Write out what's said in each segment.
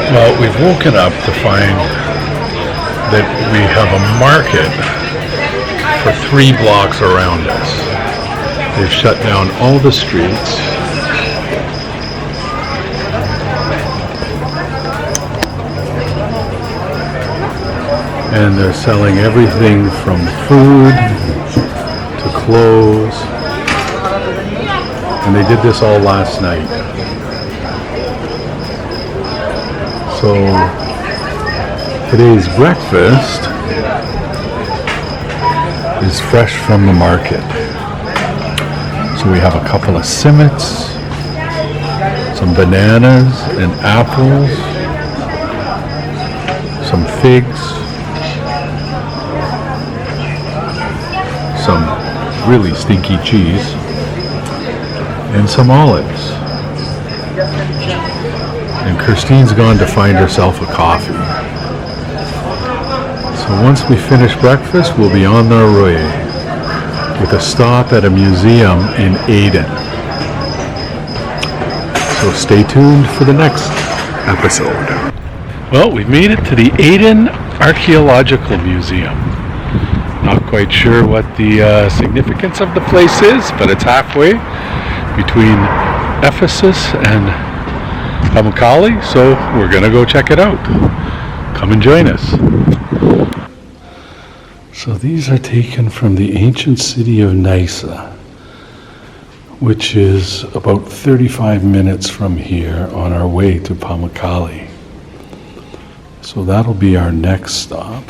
Well, we've woken up to find that we have a market for 3 blocks around us. They've shut down all the streets. And they're selling everything from food to clothes. And they did this all last night. So today's breakfast is fresh from the market. So we have a couple of simits, some bananas and apples, some figs, some really stinky cheese, and some olives. And Christine's gone to find herself a coffee. So once we finish breakfast, we'll be on our way with a stop at a museum in Aydin. So stay tuned for the next episode. Well, we've made it to the Aydin Archeological Museum. Not quite sure what the significance of the place is, but it's halfway between Ephesus and Pamukkale, so we're gonna go check it out. Come and join us. So these are taken from the Ancient City of Nysa, which is about 35 minutes from here on our way to Pamukkale. So that'll be our next stop.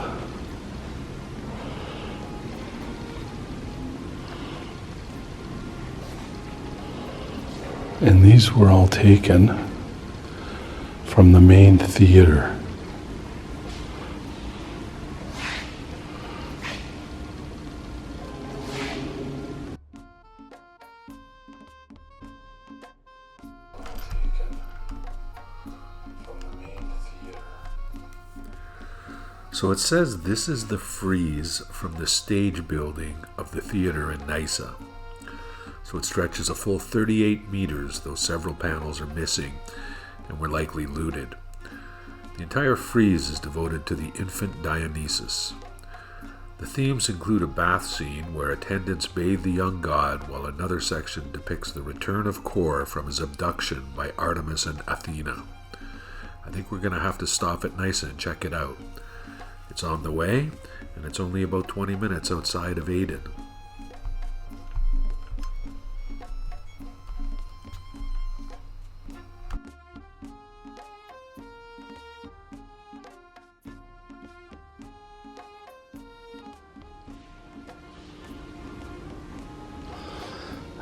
And these were all taken from the main theater. So it says this is the frieze from the stage building of the theater in Nysa. So it stretches a full 38 meters, though several panels are missing and were likely looted. The entire frieze is devoted to the infant Dionysus. The themes include a bath scene where attendants bathe the young god, while another section depicts the return of Kor from his abduction by Artemis and Athena. I think we're going to have to stop at Nysa and check it out. It's on the way, and it's only about 20 minutes outside of Aydin.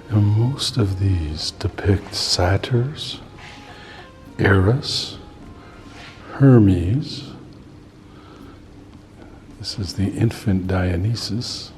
And most of these depict satyrs, Eros, Hermes. This is the infant Dionysus.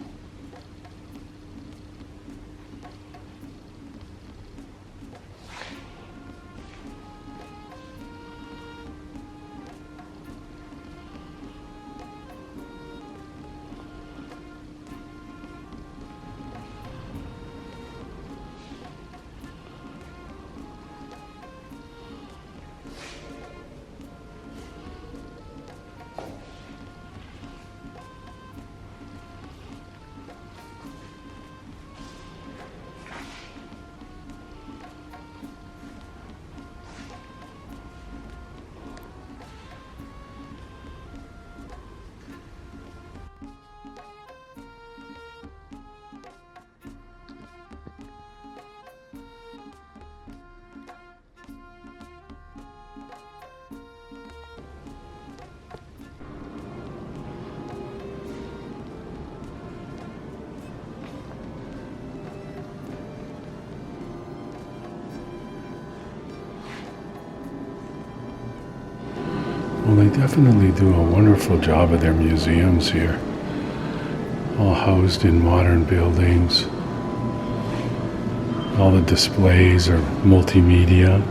Well, they definitely do a wonderful job of their museums here. All housed in modern buildings. All the displays are multimedia.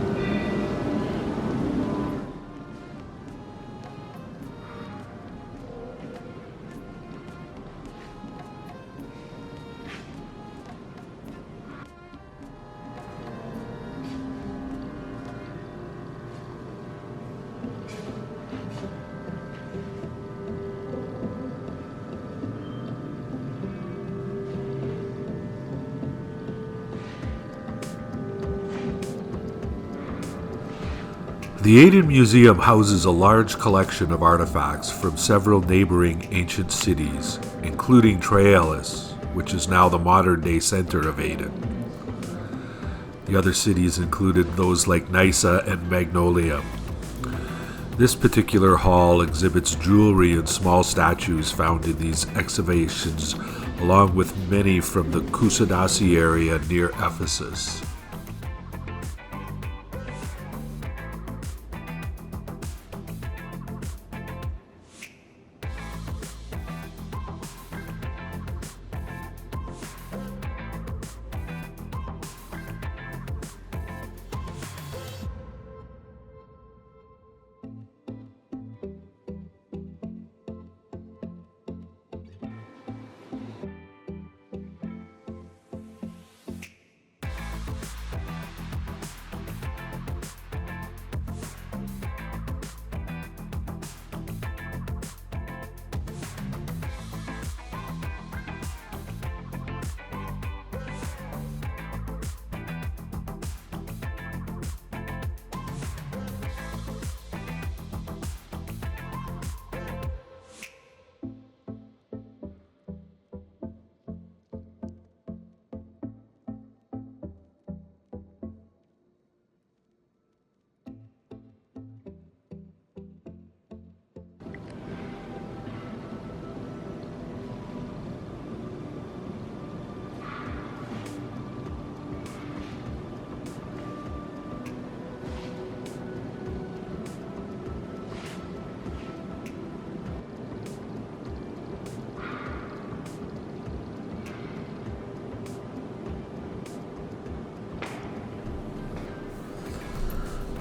The Aydin Museum houses a large collection of artifacts from several neighboring ancient cities, including Traialis, which is now the modern-day center of Aydin. The other cities included those like Nysa and Magnolia. This particular hall exhibits jewelry and small statues found in these excavations, along with many from the Kusadasi area near Ephesus.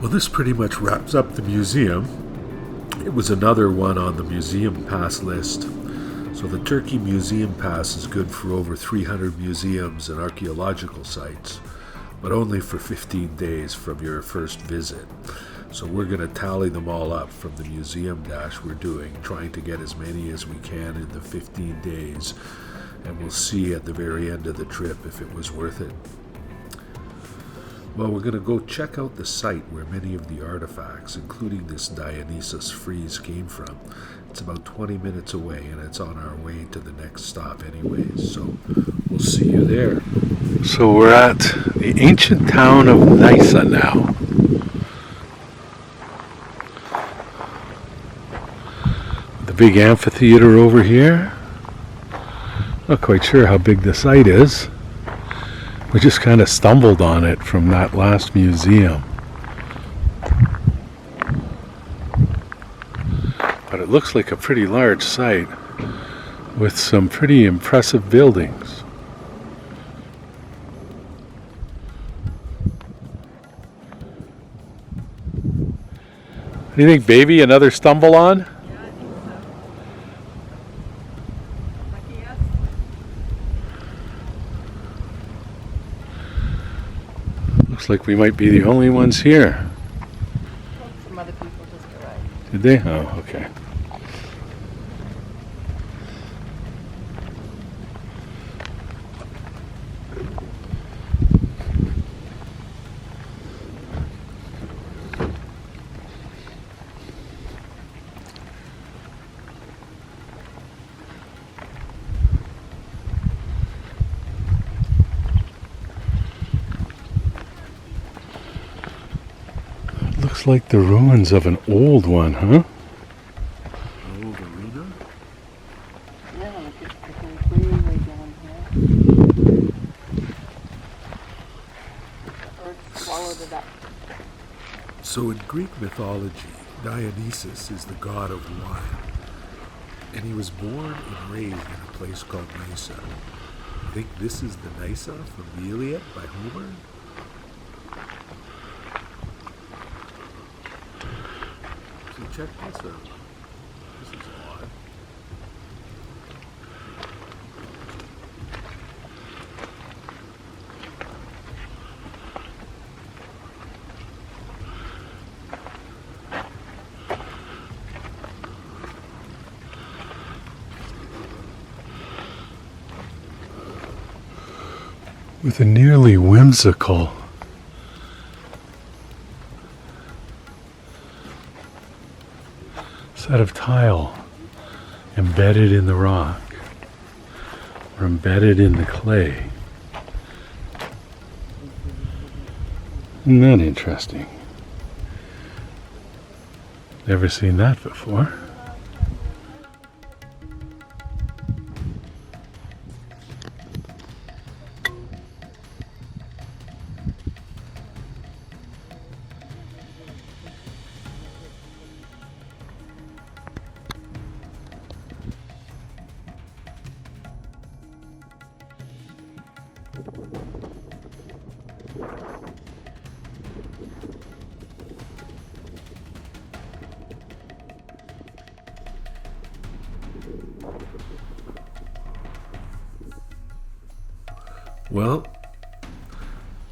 Well, this pretty much wraps up the museum. It was another one on the museum pass list. So the Turkey Museum Pass is good for over 300 museums and archaeological sites, but only for 15 days from your first visit. So we're going to tally them all up from the museum dash we're doing, trying to get as many as we can in the 15 days, and we'll see at the very end of the trip if it was worth it. Well, we're going to go check out the site where many of the artifacts, including this Dionysus frieze, came from. It's about 20 minutes away, and it's on our way to the next stop anyways, so we'll see you there. So we're at the ancient town of Nysa now. The big amphitheater over here. Not quite sure how big the site is. We just kind of stumbled on it from that last museum. But it looks like a pretty large site with some pretty impressive buildings. What do you think, baby? Another stumble on? Looks like we might be the only ones here. Some other people just arrived. Did they? Oh, okay. Looks like the ruins of an old one, huh? An old arena? Yeah, it's way down here. Earth swallowed it up. So in Greek mythology, Dionysus is the god of wine, and he was born and raised in a place called Nysa. I think this is the Nysa from the Iliad by Homer. So check this out. This is odd. With a nearly whimsical set of tile embedded in the rock or embedded in the clay. Isn't that interesting? Never seen that before. Well,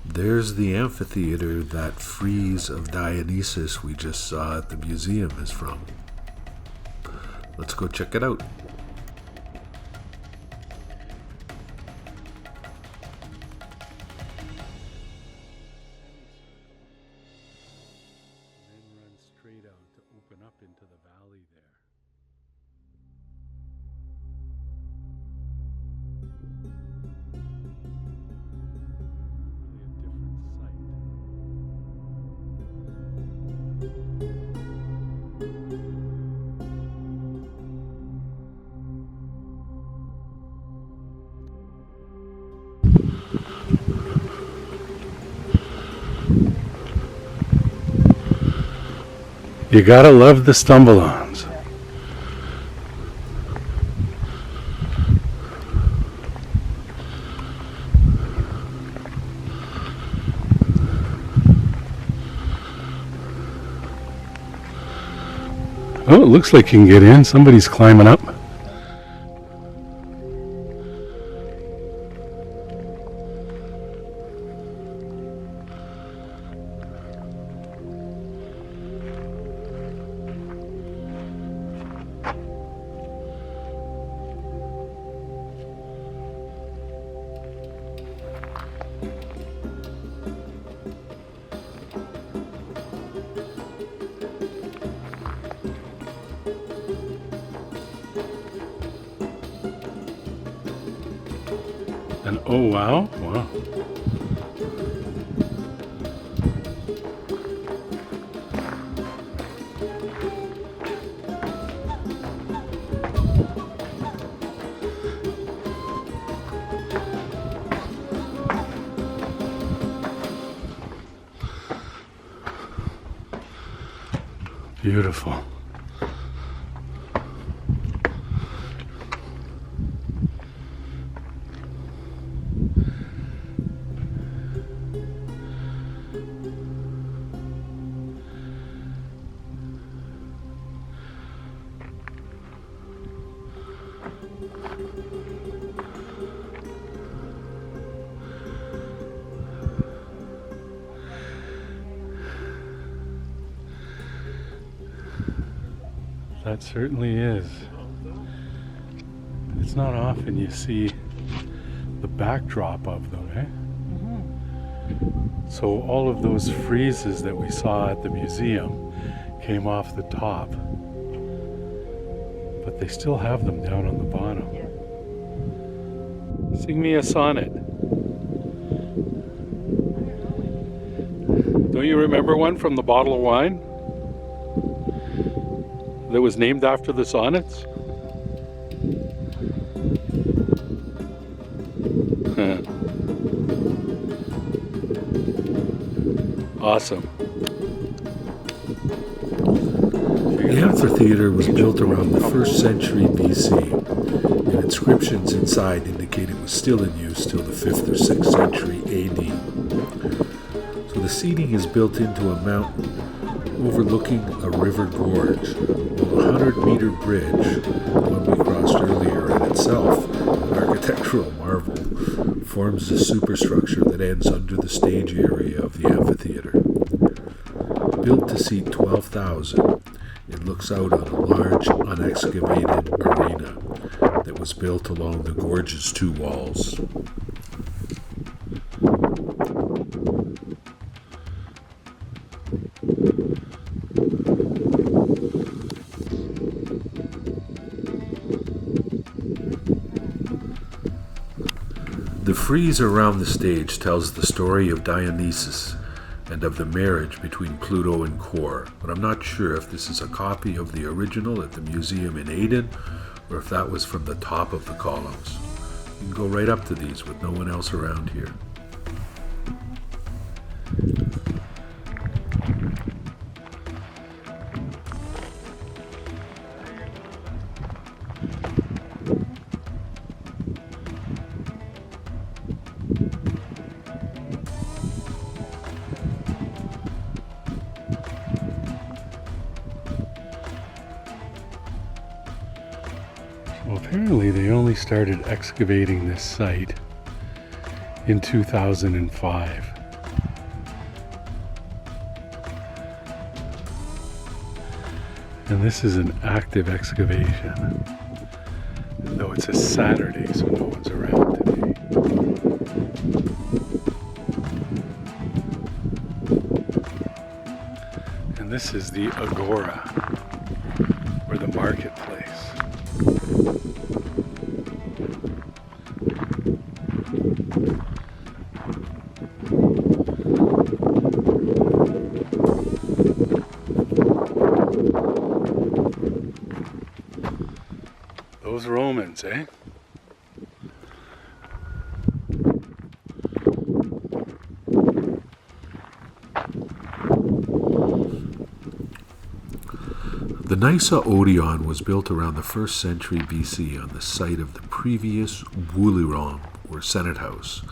there's the amphitheater that frieze of Dionysus we just saw at the museum is from. Let's go check it out. You gotta love the stumble-ons. Oh, it looks like you can get in. Somebody's climbing up. And oh wow, wow. Beautiful. That certainly is. It's not often you see the backdrop of them, eh? So all of those friezes that we saw at the museum came off the top, but they still have them down on the bottom. Sing me a sonnet. Don't you remember one from the bottle of wine that was named after the sonnets? Awesome. The amphitheater was built around the 1st century BC, and inscriptions inside indicate it was still in use till the 5th or 6th century AD. So the seating is built into a mountain overlooking a river gorge, while the 100-meter bridge, the one we crossed earlier, in itself an architectural marvel, forms the superstructure that ends under the stage area of the amphitheater. Built to seat 12,000, it looks out on a large, unexcavated arena that was built along the gorge's 2 walls. frieze around the stage tells the story of Dionysus and of the marriage between Pluto and Kore, but I'm not sure if this is a copy of the original at the museum in Aydin or if that was from the top of the columns. You can go right up to these with no one else around here. Well, apparently they only started excavating this site in 2005. And this is an active excavation. Though it's a Saturday, so no one's around today. And this is the Agora, or the marketplace. Those Romans, eh? The Nysa Odeon was built around the 1st century BC on the site of the previous Vouliron, or Senate House.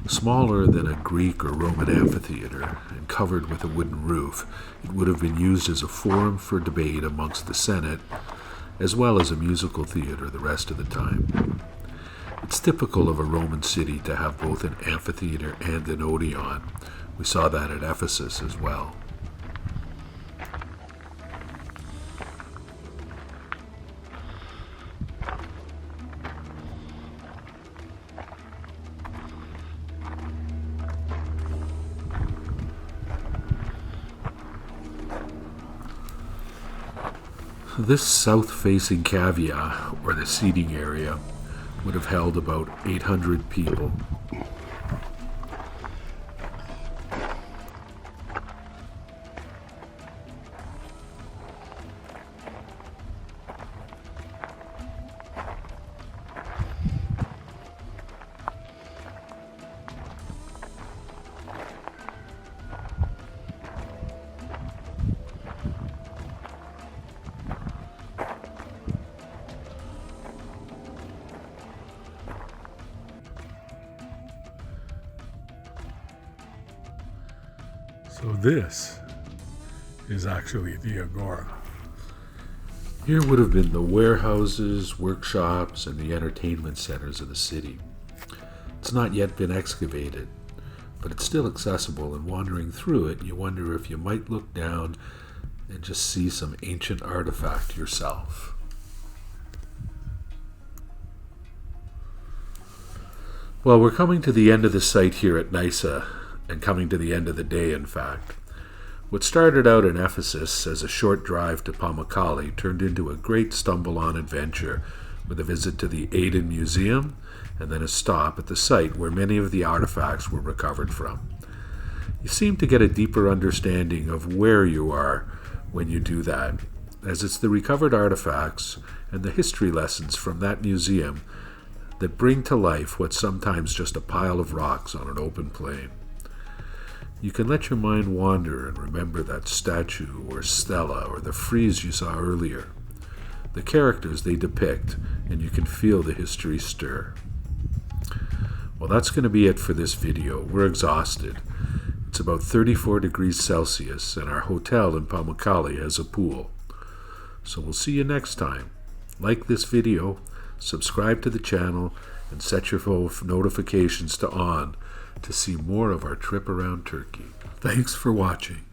Smaller than a Greek or Roman amphitheater and covered with a wooden roof, it would have been used as a forum for debate amongst the Senate, as well as a musical theater the rest of the time. It's typical of a Roman city to have both an amphitheater and an Odeon. We saw that at Ephesus as well. This south-facing cavea, or the seating area, would have held about 800 people. So this is actually the Agora. Here would have been the warehouses, workshops, and the entertainment centers of the city. It's not yet been excavated, but it's still accessible, and wandering through it, you wonder if you might look down and just see some ancient artifact yourself. Well, we're coming to the end of the site here at Nysa, and coming to the end of the day, in fact. What started out in Ephesus as a short drive to Pamukkale turned into a great stumble-on adventure with a visit to the Aydin Museum and then a stop at the site where many of the artifacts were recovered from. You seem to get a deeper understanding of where you are when you do that, as it's the recovered artifacts and the history lessons from that museum that bring to life what's sometimes just a pile of rocks on an open plain. You can let your mind wander and remember that statue or stela or the frieze you saw earlier, the characters they depict, and you can feel the history stir. Well, that's going to be it for this video. We're exhausted. It's about 34 degrees Celsius, and our hotel in Pamukkale has a pool. So we'll see you next time. Like this video, subscribe to the channel, and set your notifications to on to see more of our trip around Turkey. Thanks for watching.